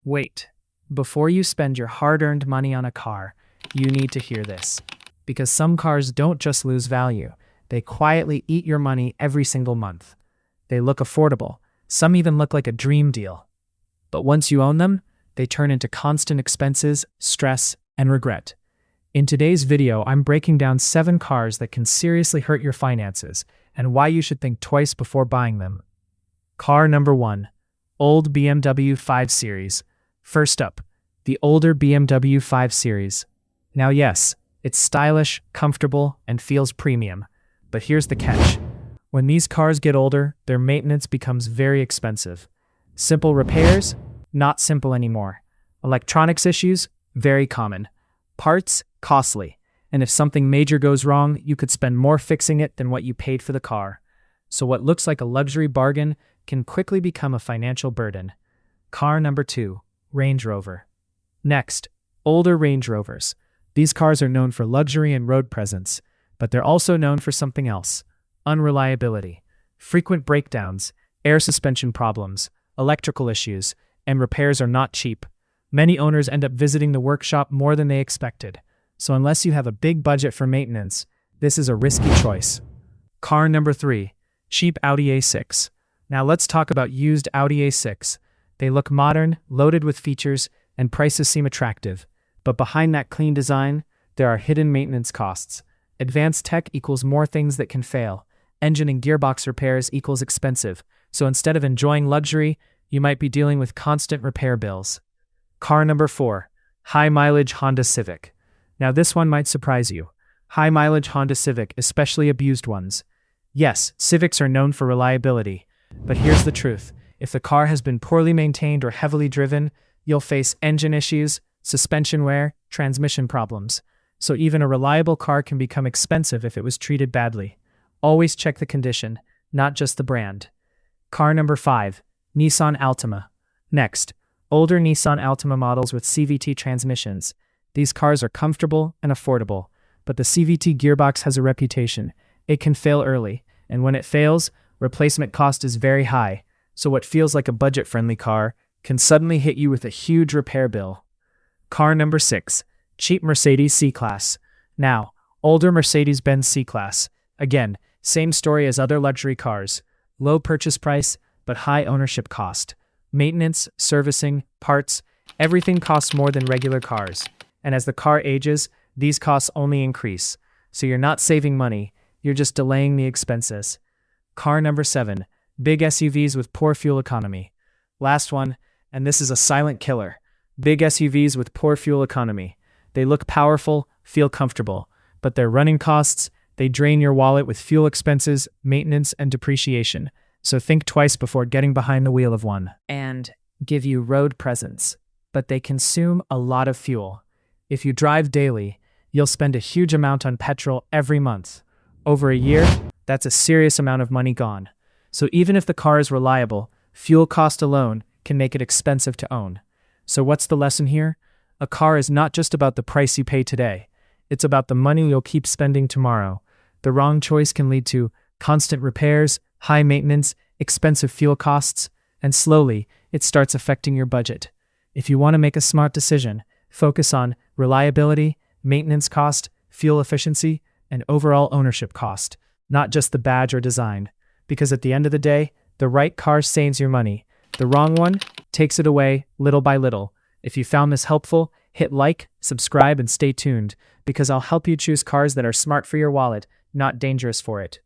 Wait, before you spend your hard-earned money on a car, you need to hear this. Because some cars don't just lose value, they quietly eat your money every single month. They look affordable, some even look like a dream deal. But once you own them, they turn into constant expenses, stress, and regret. In today's video, I'm breaking down 7 cars that can seriously hurt your finances and why you should think twice before buying them. Car number 1. Old BMW 5 Series. First up, the older BMW 5 Series. Now yes, it's stylish, comfortable, and feels premium. But here's the catch. When these cars get older, their maintenance becomes very expensive. Simple repairs? Not simple anymore. Electronics issues? Very common. Parts? Costly. And if something major goes wrong, you could spend more fixing it than what you paid for the car. So what looks like a luxury bargain can quickly become a financial burden. Car number 2. Range Rover. Next, older Range Rovers. These cars are known for luxury and road presence, but they're also known for something else: unreliability, frequent breakdowns, air suspension problems, electrical issues, and repairs are not cheap. Many owners end up visiting the workshop more than they expected, so unless you have a big budget for maintenance, this is a risky choice. Car number 3. Cheap Audi A6. Now let's talk about used Audi A6. They look modern, loaded with features, and prices seem attractive. But behind that clean design, there are hidden maintenance costs. Advanced tech equals more things that can fail. Engine and gearbox repairs equals expensive. So instead of enjoying luxury, you might be dealing with constant repair bills. Car number 4. High-mileage Honda Civic. Now this one might surprise you. High-mileage Honda Civic, especially abused ones. Yes, Civics are known for reliability. But here's the truth. If the car has been poorly maintained or heavily driven, you'll face engine issues, suspension wear, transmission problems. So even a reliable car can become expensive if it was treated badly. Always check the condition, not just the brand. Car number 5. Nissan Altima. Next, older Nissan Altima models with CVT transmissions. These cars are comfortable and affordable, but the CVT gearbox has a reputation. It can fail early, and when it fails, replacement cost is very high. So what feels like a budget-friendly car can suddenly hit you with a huge repair bill. Car number 6. Cheap Mercedes C-Class. Now, older Mercedes-Benz C-Class. Again, same story as other luxury cars. Low purchase price, but high ownership cost. Maintenance, servicing, parts, everything costs more than regular cars. And as the car ages, these costs only increase. So you're not saving money, you're just delaying the expenses. Car number 7. Big SUVs with poor fuel economy. Last one, and this is a silent killer. Big SUVs with poor fuel economy. They look powerful, feel comfortable, but their running costs, they drain your wallet with fuel expenses, maintenance, and depreciation. So think twice before getting behind the wheel of one. And give you road presence, but they consume a lot of fuel. If you drive daily, you'll spend a huge amount on petrol every month. Over a year, that's a serious amount of money gone. So even if the car is reliable, fuel cost alone can make it expensive to own. So what's the lesson here? A car is not just about the price you pay today. It's about the money you'll keep spending tomorrow. The wrong choice can lead to constant repairs, high maintenance, expensive fuel costs, and slowly, it starts affecting your budget. If you want to make a smart decision, focus on reliability, maintenance cost, fuel efficiency, and overall ownership cost, not just the badge or design. Because at the end of the day, the right car saves your money. The wrong one takes it away little by little. If you found this helpful, hit like, subscribe, and stay tuned, because I'll help you choose cars that are smart for your wallet, not dangerous for it.